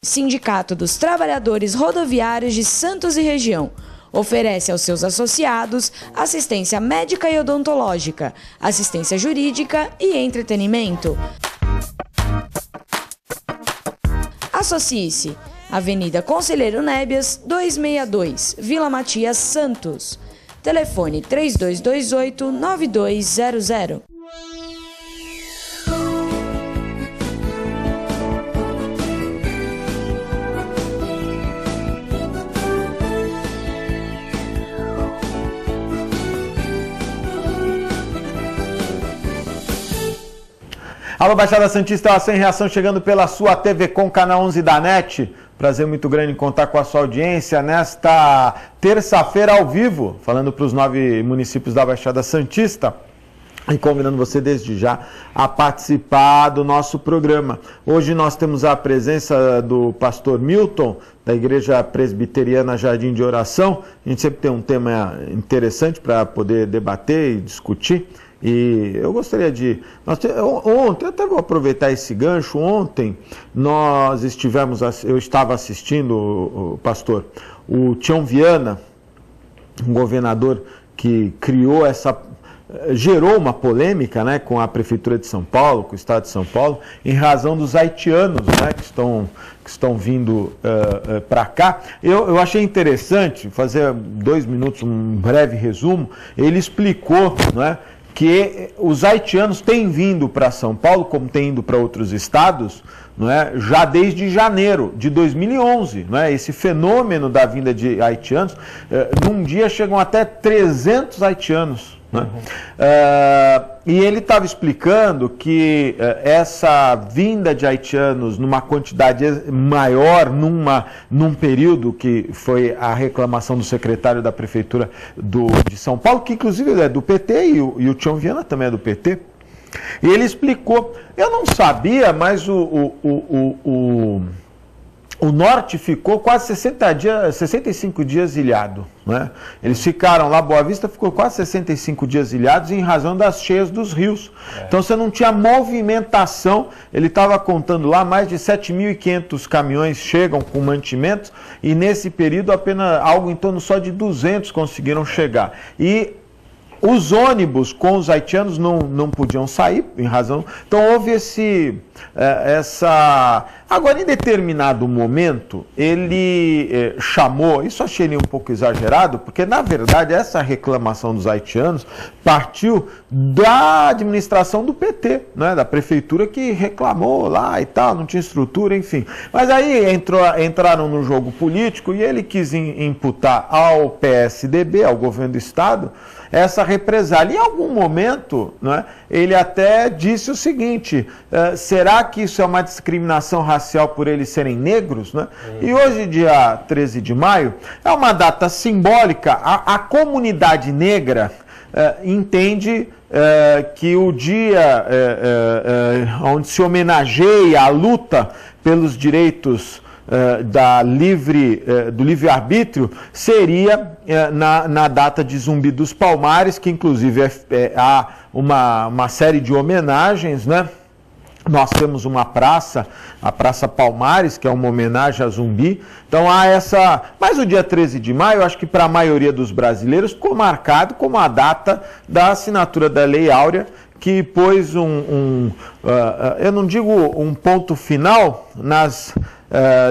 Sindicato dos Trabalhadores Rodoviários de Santos e Região. Oferece aos seus associados assistência médica e odontológica, assistência jurídica e entretenimento. Associe-se. Avenida Conselheiro Nébias, 262, Vila Matias, Santos. Telefone 3228-9200. Alô, Baixada Santista, Ação em Reação, chegando pela sua TV Com, canal 11 da NET. Prazer muito grande em contar com a sua audiência nesta terça-feira ao vivo, falando para os 9 municípios da Baixada Santista e convidando você desde já a participar do nosso programa. Hoje nós temos a presença do pastor Milton, da Igreja Presbiteriana Jardim de Oração. A gente sempre tem um tema interessante para poder debater e discutir. E eu gostaria de... Ontem, eu até vou aproveitar esse gancho, ontem eu estava assistindo, pastor, o Tião Viana, um governador que gerou uma polêmica, né, com a Prefeitura de São Paulo, com o Estado de São Paulo, em razão dos haitianos, né, que estão vindo para cá. Eu achei interessante fazer 2 minutos, um breve resumo. Ele explicou, né, que os haitianos têm vindo para São Paulo, como têm ido para outros estados, não é? Já desde janeiro de 2011. Não é? Esse fenômeno da vinda de haitianos, num dia chegam até 300 haitianos. Né? E ele estava explicando que essa vinda de haitianos numa quantidade maior, num período que foi a reclamação do secretário da Prefeitura de São Paulo, que inclusive é do PT e o Tião Viana também é do PT, e ele explicou, eu não sabia, mas o norte ficou quase 65 dias ilhado. Né? Eles ficaram lá, Boa Vista ficou quase 65 dias ilhados em razão das cheias dos rios. Então você não tinha movimentação. Ele estava contando lá, mais de 7.500 caminhões chegam com mantimentos e nesse período apenas algo em torno só de 200 conseguiram chegar. E os ônibus com os haitianos não podiam sair, em razão... Então houve Agora, em determinado momento, ele chamou... Isso achei ele um pouco exagerado, porque, na verdade, essa reclamação dos haitianos partiu da administração do PT, né? Da prefeitura que reclamou lá e tal, não tinha estrutura, enfim. Mas aí entraram no jogo político e ele quis imputar ao PSDB, ao governo do Estado, essa represália. Em algum momento, né, ele até disse o seguinte, será que isso é uma discriminação racial por eles serem negros? Né? E hoje, dia 13 de maio, é uma data simbólica. A comunidade negra entende que o dia onde se homenageia a luta pelos direitos do livre-arbítrio seria na data de Zumbi dos Palmares, que inclusive há uma série de homenagens, né? Nós temos uma praça, a Praça Palmares, que é uma homenagem a Zumbi. Então há essa... Mas o dia 13 de maio, eu acho que para a maioria dos brasileiros ficou marcado como a data da assinatura da Lei Áurea, que pôs eu não digo um ponto final nas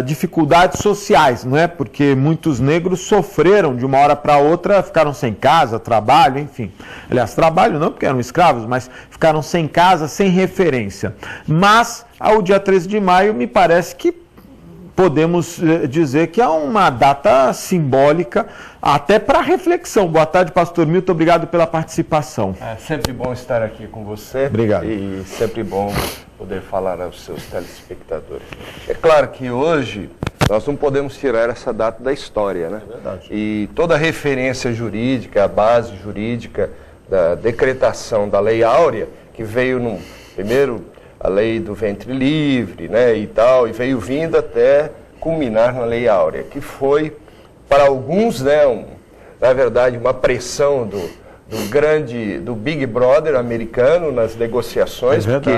dificuldades sociais, não é? Porque muitos negros sofreram de uma hora para outra, ficaram sem casa, trabalho, enfim. Aliás, trabalho não porque eram escravos, mas ficaram sem casa, sem referência. Mas, ao dia 13 de maio, me parece que podemos dizer que é uma data simbólica até para reflexão. Boa tarde, pastor Milton, obrigado pela participação. É sempre bom estar aqui com você. Obrigado. E sempre bom poder falar aos seus telespectadores. É claro que hoje nós não podemos tirar essa data da história, né? É verdade. E toda a referência jurídica, a base jurídica da decretação da Lei Áurea, que veio primeiro a lei do ventre livre, né, e tal, e veio vindo até culminar na Lei Áurea, que foi, para alguns, né, na verdade, uma pressão do Big Brother americano nas negociações, porque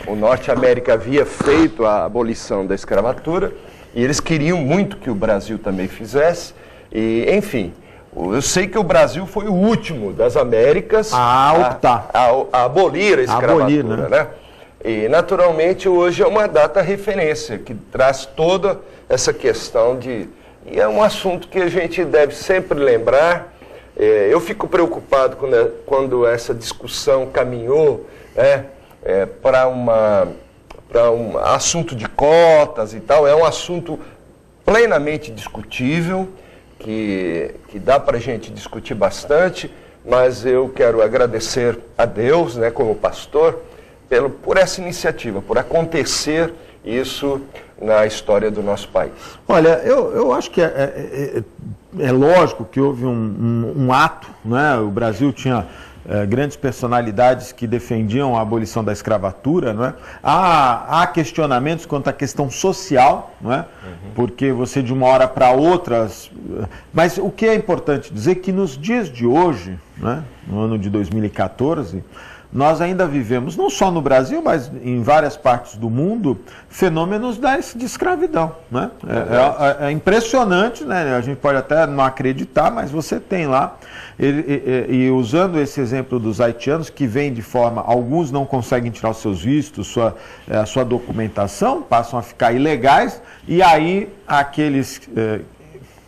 o Norte América havia feito a abolição da escravatura, E eles queriam muito que o Brasil também fizesse. E, enfim, eu sei que o Brasil foi o último das Américas a abolir a escravatura, né? E, naturalmente, hoje é uma data referência, que traz toda essa questão de... E é um assunto que a gente deve sempre lembrar. Eu fico preocupado quando essa discussão caminhou para um assunto de cotas e tal. É um assunto plenamente discutível, que dá para a gente discutir bastante, mas eu quero agradecer a Deus, né, como pastor, por essa iniciativa, por acontecer isso na história do nosso país. Olha, eu acho que é lógico que houve um ato, né? O Brasil tinha grandes personalidades que defendiam a abolição da escravatura, não é? Há questionamentos quanto à questão social, não é? Porque você de uma hora para outra... Mas o que é importante dizer é que nos dias de hoje, né, no ano de 2014... nós ainda vivemos, não só no Brasil, mas em várias partes do mundo, fenômenos de escravidão, né? É impressionante, né? A gente pode até não acreditar, mas você tem lá, e usando esse exemplo dos haitianos, que vêm de forma, alguns não conseguem tirar os seus vistos, a sua documentação, passam a ficar ilegais, e aí aqueles,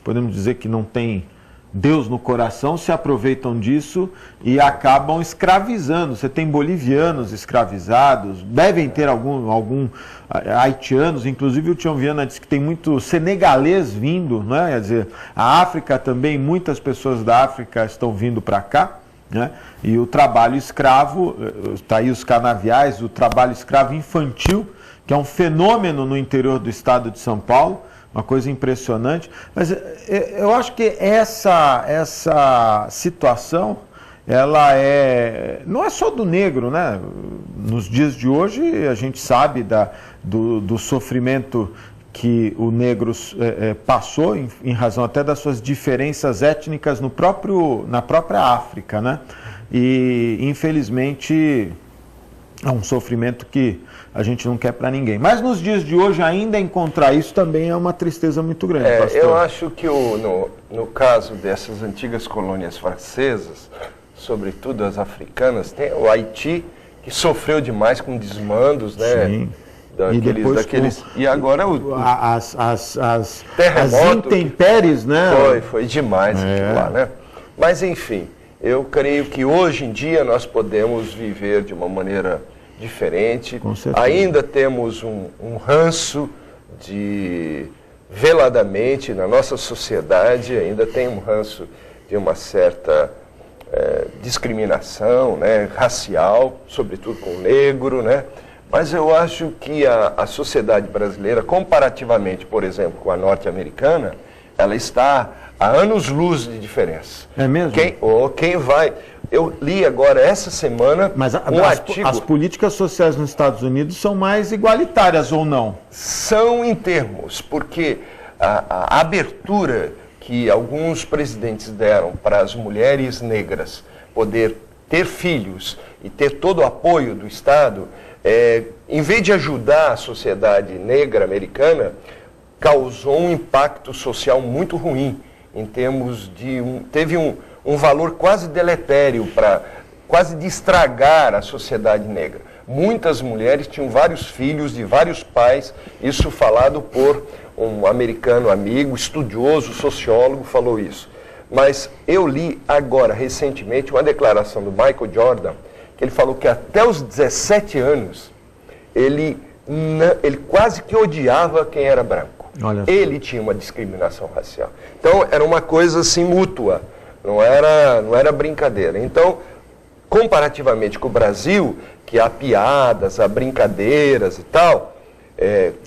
podemos dizer que não têm Deus no coração, se aproveitam disso e acabam escravizando. Você tem bolivianos escravizados, devem ter algum haitianos, inclusive o Tião Viana disse que tem muito senegalês vindo, né? Quer dizer, a África também, muitas pessoas da África estão vindo para cá, né? E o trabalho escravo, está aí os canaviais, o trabalho escravo infantil, que é um fenômeno no interior do estado de São Paulo, uma coisa impressionante, mas eu acho que essa situação, ela não é só do negro, né? Nos dias de hoje a gente sabe do sofrimento que o negro passou em razão até das suas diferenças étnicas na própria África, né? E infelizmente é um sofrimento que a gente não quer para ninguém. Mas nos dias de hoje ainda encontrar isso também é uma tristeza muito grande, pastor. Eu acho que no caso dessas antigas colônias francesas, sobretudo as africanas, tem o Haiti, que sofreu demais com desmandos, né? Sim. E agora as intempéries, né? Foi demais aquilo lá, né? Mas enfim, eu creio que hoje em dia nós podemos viver de uma maneira diferente. Ainda temos um ranço veladamente na nossa sociedade, ainda tem um ranço de uma certa discriminação, né, racial, sobretudo com o negro, né? Mas eu acho que a sociedade brasileira, comparativamente, por exemplo, com a norte-americana, ela está a anos-luz de diferença. É mesmo? Quem vai... Eu li agora, essa semana, artigo... As políticas sociais nos Estados Unidos são mais igualitárias ou não? São em termos, porque a abertura que alguns presidentes deram para as mulheres negras poder ter filhos e ter todo o apoio do Estado, em vez de ajudar a sociedade negra americana, causou um impacto social muito ruim, em termos de... teve um valor quase deletério, quase de estragar a sociedade negra. Muitas mulheres tinham vários filhos de vários pais, isso falado por um americano amigo, estudioso, sociólogo, falou isso. Mas eu li agora, recentemente, uma declaração do Michael Jordan, que ele falou que até os 17 anos, ele quase que odiava quem era branco. Ele tinha uma discriminação racial. Então, era uma coisa assim mútua, não era brincadeira. Então, comparativamente com o Brasil, que há piadas, há brincadeiras e tal,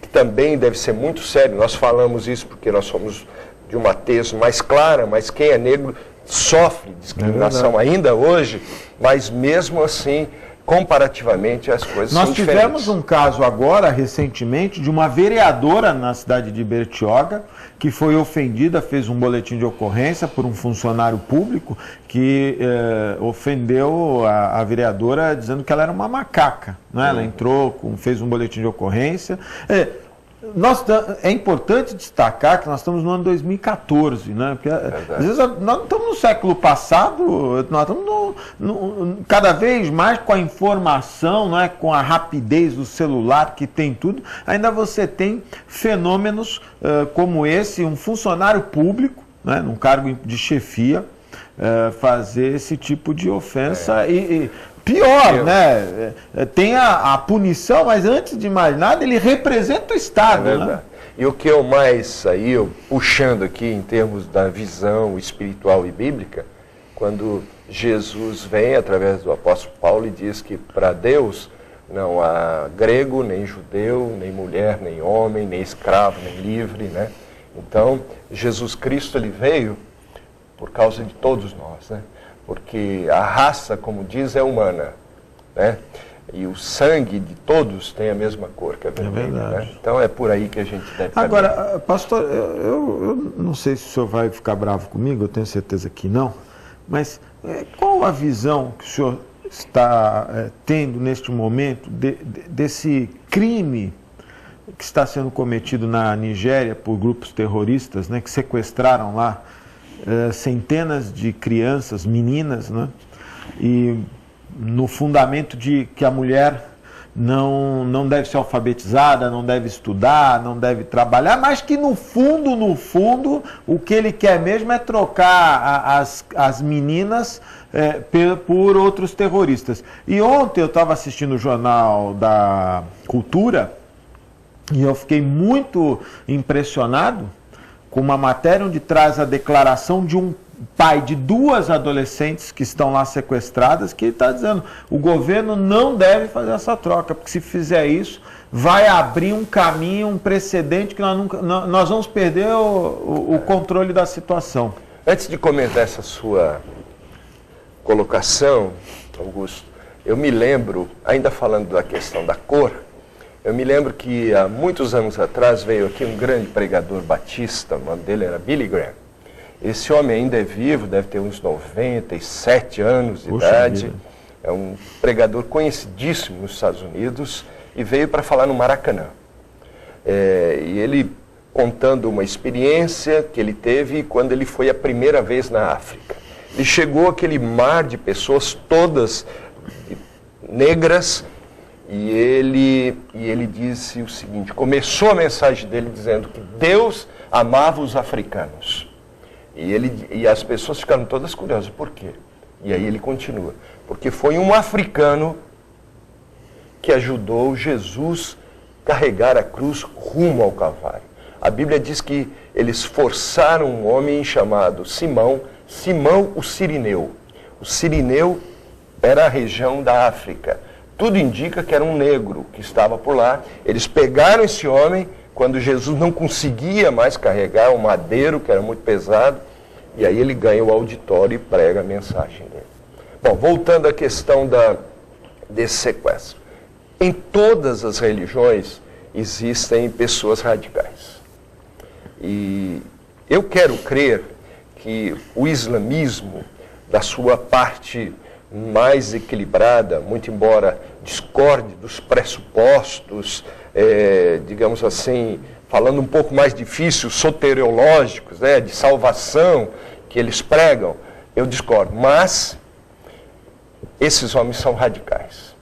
que também deve ser muito sério, nós falamos isso porque nós somos de uma tez mais clara, mas quem é negro sofre discriminação ainda hoje, mas mesmo assim, comparativamente, as coisas são diferentes. Nós tivemos um caso agora, recentemente, de uma vereadora na cidade de Bertioga, que foi ofendida, fez um boletim de ocorrência por um funcionário público que ofendeu a vereadora dizendo que ela era uma macaca, né? Ela entrou, fez um boletim de ocorrência. É importante destacar que nós estamos no ano 2014, né? Porque, às vezes nós não estamos no século passado, nós estamos cada vez mais com a informação, né? Com a rapidez do celular que tem tudo, ainda você tem fenômenos como esse, um funcionário público, né? Num cargo de chefia, fazer esse tipo de ofensa e pior, né? Tem a punição, mas antes de mais nada, ele representa o Estado. É verdade. Né? E o que eu mais, eu puxando aqui em termos da visão espiritual e bíblica, quando Jesus vem através do apóstolo Paulo e diz que para Deus não há grego, nem judeu, nem mulher, nem homem, nem escravo, nem livre, né? Então, Jesus Cristo, ele veio por causa de todos nós, né? Porque a raça, como diz, é humana, né? E o sangue de todos tem a mesma cor, que é vermelho, né? Então é por aí que a gente deve saber. Agora, pastor, eu não sei se o senhor vai ficar bravo comigo, eu tenho certeza que não, mas qual a visão que o senhor está tendo neste momento desse crime que está sendo cometido na Nigéria por grupos terroristas, né, que sequestraram lá centenas de crianças, meninas, né? E no fundamento de que a mulher não deve ser alfabetizada, não deve estudar, não deve trabalhar, mas que no fundo, o que ele quer mesmo é trocar as meninas por outros terroristas. E ontem eu estava assistindo o Jornal da Cultura e eu fiquei muito impressionado com uma matéria onde traz a declaração de um pai de 2 adolescentes que estão lá sequestradas, que está dizendo o governo não deve fazer essa troca, porque se fizer isso, vai abrir um caminho, um precedente que nós vamos perder o controle da situação. Antes de comentar essa sua colocação, Augusto, eu me lembro, ainda falando da questão da cor, eu me lembro que há muitos anos atrás veio aqui um grande pregador batista, o nome dele era Billy Graham. Esse homem ainda é vivo, deve ter uns 97 anos de idade. Vida. É um pregador conhecidíssimo nos Estados Unidos e veio para falar no Maracanã. E ele contando uma experiência que ele teve quando ele foi a primeira vez na África. Ele chegou àquele mar de pessoas todas negras. E ele disse o seguinte, começou a mensagem dele dizendo que Deus amava os africanos. E as pessoas ficaram todas curiosas, por quê? E aí ele continua, porque foi um africano que ajudou Jesus carregar a cruz rumo ao Calvário. A Bíblia diz que eles forçaram um homem chamado Simão o Cirineu. O Cirineu era a região da África. Tudo indica que era um negro que estava por lá. Eles pegaram esse homem quando Jesus não conseguia mais carregar o madeiro, que era muito pesado, e aí ele ganha o auditório e prega a mensagem dele. Bom, voltando à questão desse sequestro. Em todas as religiões existem pessoas radicais. E eu quero crer que o islamismo, da sua parte mais equilibrada, muito embora discorde dos pressupostos, digamos assim, falando um pouco mais difícil, soteriológicos, de salvação, que eles pregam, eu discordo. Mas esses homens são radicais.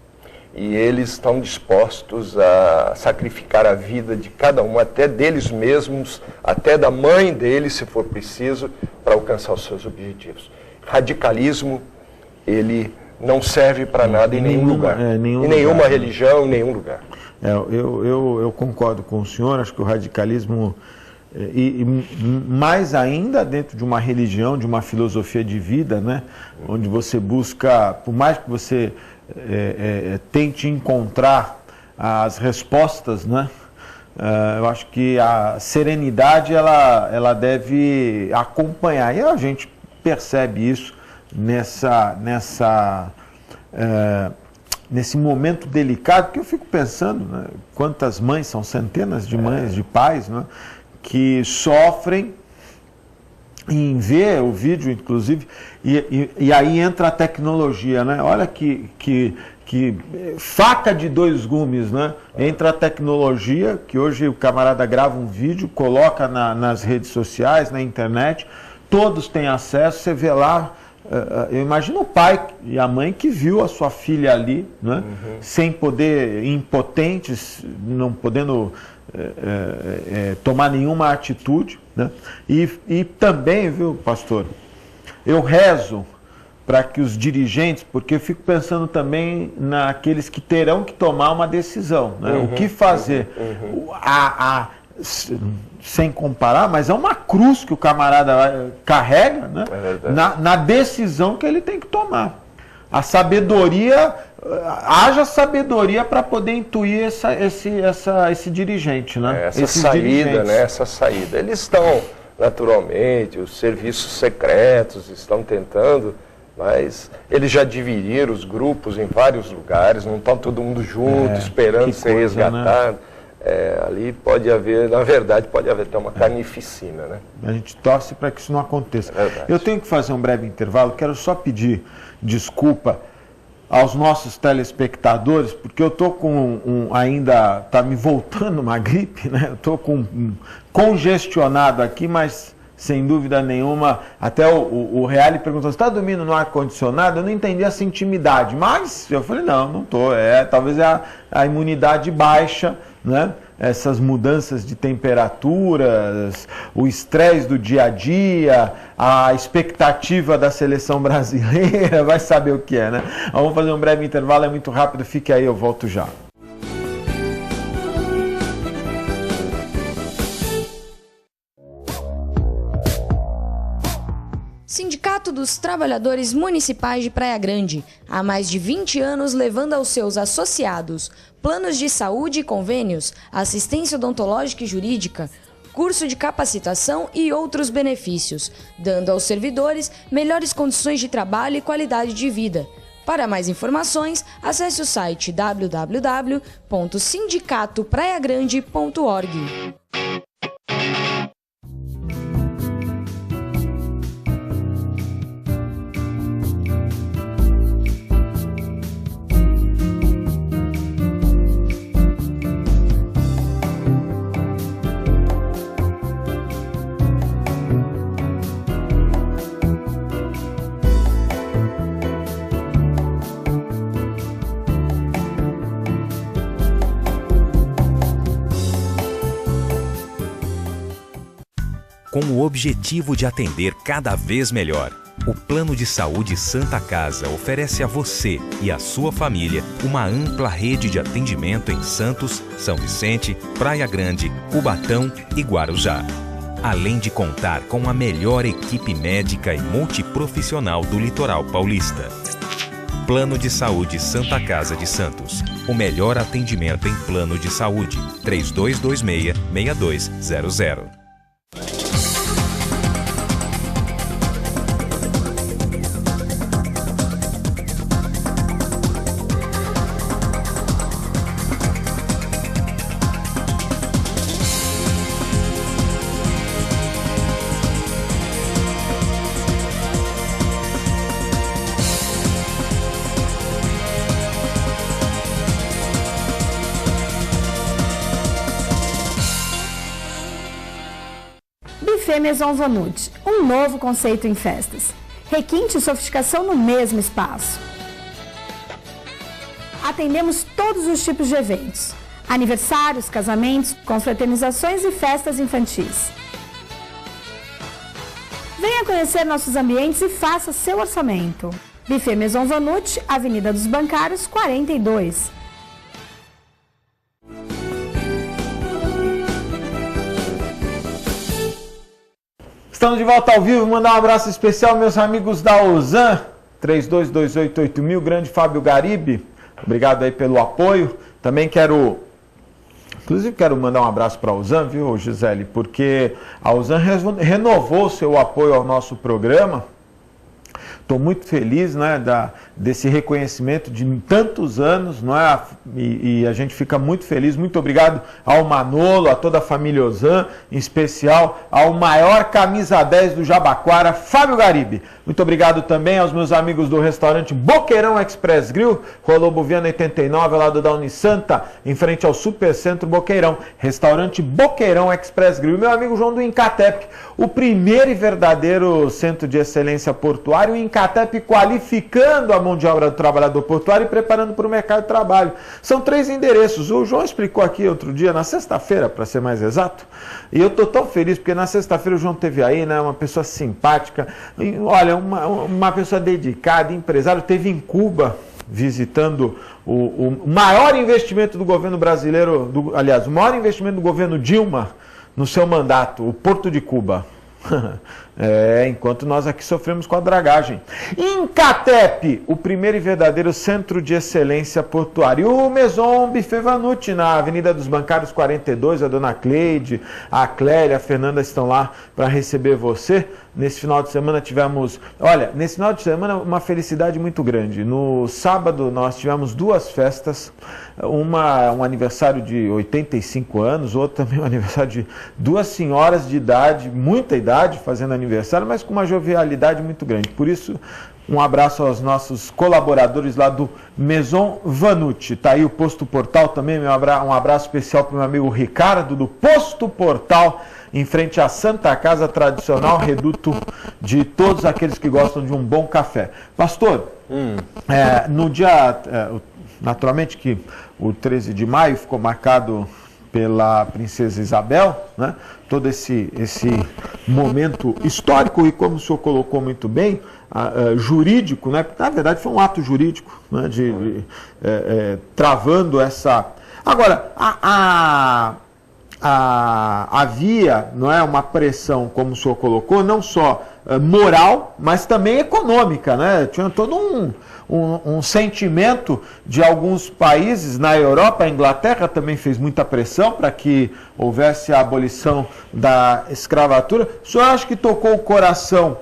E eles estão dispostos a sacrificar a vida de cada um, até deles mesmos, até da mãe deles, se for preciso, para alcançar os seus objetivos. Radicalismo, ele não serve para nada em nenhum lugar. Em nenhuma religião, em nenhum lugar. Eu concordo com o senhor, acho que o radicalismo, e mais ainda dentro de uma religião, de uma filosofia de vida, né, onde você busca, por mais que você tente encontrar as respostas, né, eu acho que a serenidade ela deve acompanhar, e a gente percebe isso nesse momento delicado, que eu fico pensando, né, quantas mães, são centenas de mães, de pais, né, que sofrem em ver o vídeo, inclusive, e aí entra a tecnologia, né? Olha que faca de dois gumes, né? Entra a tecnologia, que hoje o camarada grava um vídeo, coloca nas redes sociais, na internet, todos têm acesso, você vê lá, eu imagino o pai e a mãe que viu a sua filha ali, né? Sem poder, impotentes, não podendo tomar nenhuma atitude, né? E também, viu, pastor, eu rezo para que os dirigentes, porque eu fico pensando também naqueles que terão que tomar uma decisão, né? O que fazer? Sem comparar, mas é uma cruz que o camarada carrega, né? Na decisão que ele tem que tomar. A sabedoria, haja sabedoria para poder intuir esse dirigente, né? Essa saída, né? Essa saída. Eles estão, naturalmente, os serviços secretos estão tentando, mas eles já dividiram os grupos em vários lugares, não está todo mundo junto, esperando ser resgatado. Né? Ali pode haver, na verdade, pode haver até uma carnificina, né? A gente torce para que isso não aconteça. Eu tenho que fazer um breve intervalo, quero só pedir desculpa aos nossos telespectadores, porque eu estou com ainda, está me voltando uma gripe, né? Eu estou congestionado aqui, mas sem dúvida nenhuma, até o Reale perguntou, você está dormindo no ar-condicionado? Eu não entendi essa intimidade, mas eu falei, não estou, talvez a imunidade baixa, né? Essas mudanças de temperaturas, o estresse do dia a dia, a expectativa da seleção brasileira, vai saber o que é, né? Vamos fazer um breve intervalo, é muito rápido, fique aí, eu volto já. Sindicato dos Trabalhadores Municipais de Praia Grande, há mais de 20 anos levando aos seus associados planos de saúde e convênios, assistência odontológica e jurídica, curso de capacitação e outros benefícios, dando aos servidores melhores condições de trabalho e qualidade de vida. Para mais informações, acesse o site www.sindicatopraiagrande.org. Com o objetivo de atender cada vez melhor, o Plano de Saúde Santa Casa oferece a você e a sua família uma ampla rede de atendimento em Santos, São Vicente, Praia Grande, Cubatão e Guarujá. Além de contar com a melhor equipe médica e multiprofissional do litoral paulista. Plano de Saúde Santa Casa de Santos. O melhor atendimento em plano de saúde. 3226-6200. Buffet Maison Vanut, um novo conceito em festas. Requinte e sofisticação no mesmo espaço. Atendemos todos os tipos de eventos. Aniversários, casamentos, confraternizações e festas infantis. Venha conhecer nossos ambientes e faça seu orçamento. Buffet Maison Vanut, Avenida dos Bancários, 42. Estamos de volta ao vivo, mandar um abraço especial meus amigos da Ozan, 32288000, grande Fábio Garibe, obrigado aí pelo apoio. Também quero mandar um abraço para a Ozan, viu, Gisele, porque a Ozan renovou seu apoio ao nosso programa. estou muito feliz, né, desse reconhecimento de tantos anos, não é? E a gente fica muito feliz. Muito obrigado ao Manolo, a toda a família Ozan, em especial ao maior camisa 10 do Jabaquara, Fábio Garibe. Muito obrigado também aos meus amigos do restaurante Boqueirão Express Grill, Rua Lobo Viana 89, ao lado da Unisanta, em frente ao Supercentro Boqueirão. Restaurante Boqueirão Express Grill. Meu amigo João do Incatep, o primeiro e verdadeiro centro de excelência portuário, o Incatep qualificando a mão de obra do trabalhador portuário e preparando para o mercado de trabalho. São 3 endereços. O João explicou aqui outro dia, na sexta-feira, para ser mais exato, e eu estou tão feliz porque na sexta-feira o João esteve aí, né, uma pessoa simpática, olha, uma pessoa dedicada, empresário, esteve em Cuba visitando o maior investimento do governo brasileiro, aliás, o maior investimento do governo Dilma no seu mandato, o Porto de Cuba. Enquanto nós aqui sofremos com a dragagem. Incatep, o primeiro e verdadeiro centro de excelência portuária. O Maison Buffet Vanucci, na Avenida dos Bancários 42, a dona Cleide, a Clélia, a Fernanda estão lá para receber você. Nesse final de semana tivemos, olha, nesse final de semana uma felicidade muito grande. No sábado nós tivemos 2 festas, um aniversário de 85 anos, outro também um aniversário de 2 senhoras de idade, muita idade, fazendo aniversário, mas com uma jovialidade muito grande. Por isso, um abraço aos nossos colaboradores lá do Maison Vanucci. Tá aí o Posto Portal também, um abraço especial para o meu amigo Ricardo, do Posto Portal, em frente à Santa Casa tradicional, reduto de todos aqueles que gostam de um bom café. Pastor, no dia, naturalmente que o 13 de maio ficou marcado pela Princesa Isabel, né? Todo esse momento histórico e, como o senhor colocou muito bem, jurídico, né? Na verdade foi um ato jurídico, né? Travando essa... Agora, havia, não é, uma pressão, como o senhor colocou, não só moral, mas também econômica, né? Tinha todo um sentimento de alguns países na Europa. A Inglaterra também fez muita pressão para que houvesse a abolição da escravatura. O senhor acha que tocou o coração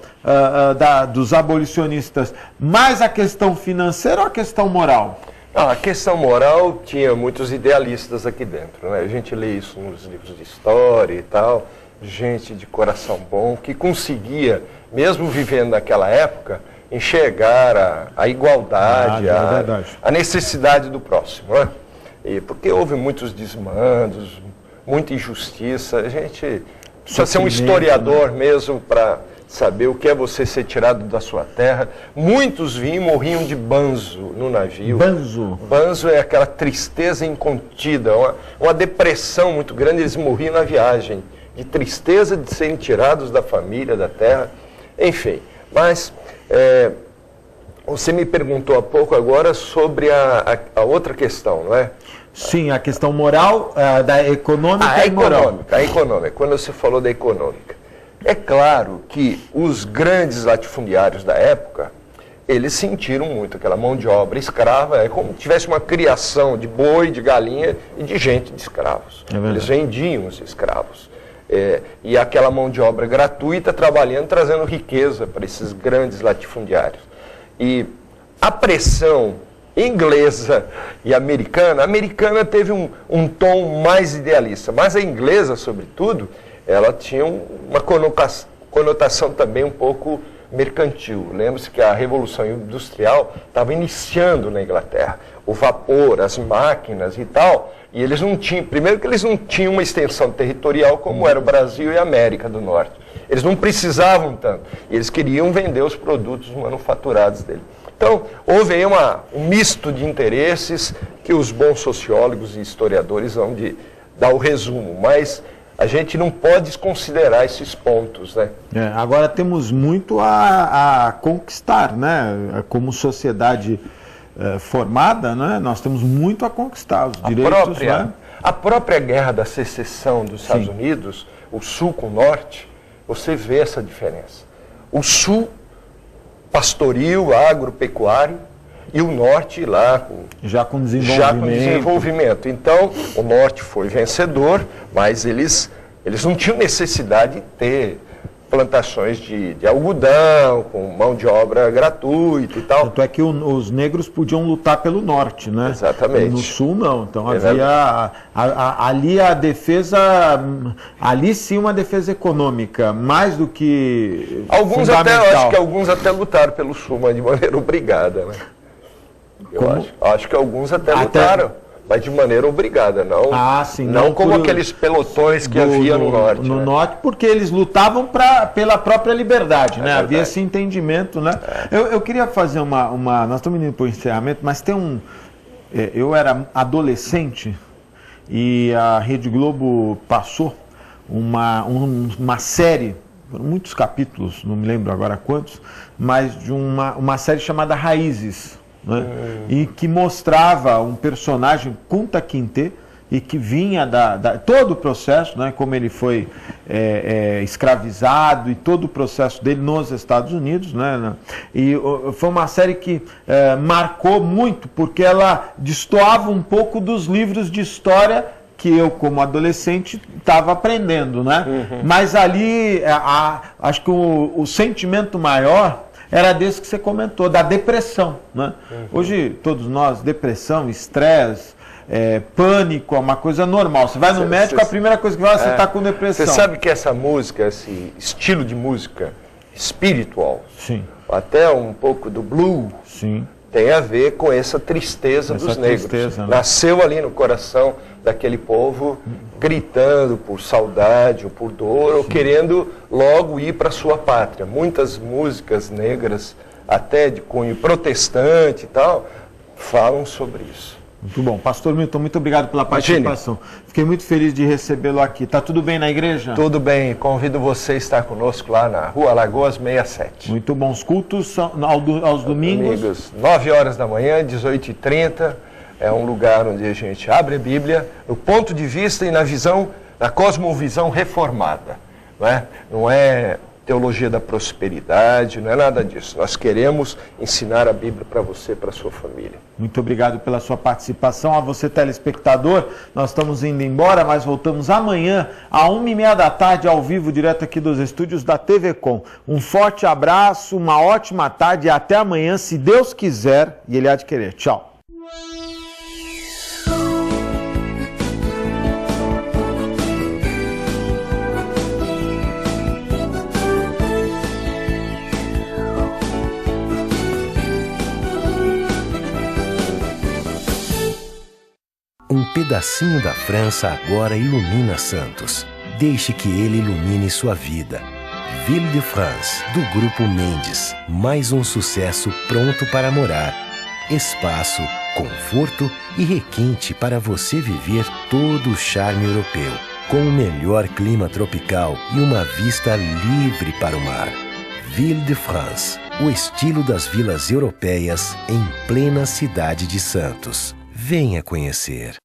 dos abolicionistas mais a questão financeira ou a questão moral? A questão moral tinha muitos idealistas aqui dentro, né? A gente lê isso nos livros de história e tal, gente de coração bom que conseguia, mesmo vivendo naquela época, enxergar a igualdade, a necessidade do próximo, né? Porque houve muitos desmandos, muita injustiça. A gente precisa ser um historiador, né, mesmo para saber o que é você ser tirado da sua terra. Muitos vinham e morriam de banzo no navio. Banzo? Banzo é aquela tristeza incontida, uma depressão muito grande. Eles morriam na viagem, de tristeza de serem tirados da família, da terra, enfim. Mas você me perguntou há pouco agora sobre a outra questão, não é? Sim, a questão moral, da econômica e moral. A econômica, quando você falou da econômica. É claro que os grandes latifundiários da época, eles sentiram muito aquela mão de obra escrava, é como se tivesse uma criação de boi, de galinha e de gente de escravos. Eles vendiam os escravos. E aquela mão de obra gratuita trabalhando, trazendo riqueza para esses grandes latifundiários. E a pressão inglesa e americana, a americana teve um tom mais idealista, mas a inglesa, sobretudo, ela tinha uma conotação também um pouco mercantil. Lembre-se que a Revolução Industrial estava iniciando na Inglaterra. O vapor, as máquinas e tal, e eles não tinham, primeiro que eles não tinham uma extensão territorial como era o Brasil e a América do Norte. Eles não precisavam tanto, e eles queriam vender os produtos manufaturados dele. Então, houve aí um misto de interesses que os bons sociólogos e historiadores vão dar o resumo, mas a gente não pode desconsiderar esses pontos, né? Agora temos muito a conquistar, né? Como sociedade formada, né? Nós temos muito a conquistar, os direitos, né? A própria guerra da secessão dos Estados Unidos, o Sul com o Norte, você vê essa diferença. O Sul, pastoril, agropecuário, e o Norte lá já com desenvolvimento. Então, o Norte foi vencedor, mas eles não tinham necessidade de ter plantações de algodão, com mão de obra gratuita e tal. Tanto é que os negros podiam lutar pelo norte, né? Exatamente. No sul, não. Então havia ali a defesa, ali sim uma defesa econômica, mais do que alguns até, eu acho que alguns até lutaram pelo sul, mas de maneira obrigada, né? Eu acho que alguns até lutaram, mas de maneira obrigada, não, não como aqueles pelotões que havia no norte. No norte, porque eles lutavam pela própria liberdade, né? Havia esse entendimento, né? Eu queria fazer nós estamos indo para o encerramento, mas tem eu era adolescente e a Rede Globo passou uma série, muitos capítulos, não me lembro agora quantos, mas de uma série chamada Raízes, né? E que mostrava um personagem, Kunta Kinte, e que vinha todo o processo, né? Como ele foi escravizado e todo o processo dele nos Estados Unidos, né? E foi uma série que marcou muito, porque ela destoava um pouco dos livros de história que eu, como adolescente, estava aprendendo, né? Mas ali, acho que o sentimento maior era desse que você comentou, da depressão, né? Hoje, todos nós, depressão, estresse, pânico, é uma coisa normal. Você vai no médico, a primeira coisa que fala, você está com depressão. Você sabe que essa música, esse estilo de música espiritual, sim, até um pouco do blues, sim, tem a ver com essa tristeza dos negros. Né? Nasceu ali no coração daquele povo, gritando por saudade ou por dor, ou querendo logo ir para sua pátria. Muitas músicas negras, até de cunho protestante e tal, falam sobre isso. Muito bom. Pastor Milton, muito obrigado pela participação. Fiquei muito feliz de recebê-lo aqui. Tá tudo bem na igreja? Tudo bem. Convido você a estar conosco lá na Rua Alagoas 67. Muito bom. Os cultos são aos domingos? 9 horas da manhã, 18h30. É um lugar onde a gente abre a Bíblia no ponto de vista e na cosmovisão reformada. Não é teologia da prosperidade, não é nada disso. Nós queremos ensinar a Bíblia para você e para a sua família. Muito obrigado pela sua participação. A você, telespectador, nós estamos indo embora, mas voltamos amanhã, às 1h30 da tarde, ao vivo, direto aqui dos estúdios da TV Com. Um forte abraço, uma ótima tarde e até amanhã, se Deus quiser e Ele há de querer. Tchau. Um pedacinho da França agora ilumina Santos. Deixe que ele ilumine sua vida. Ville de France, do Grupo Mendes. Mais um sucesso pronto para morar. Espaço, conforto e requinte para você viver todo o charme europeu. Com o melhor clima tropical e uma vista livre para o mar. Ville de France, o estilo das vilas europeias em plena cidade de Santos. Venha conhecer.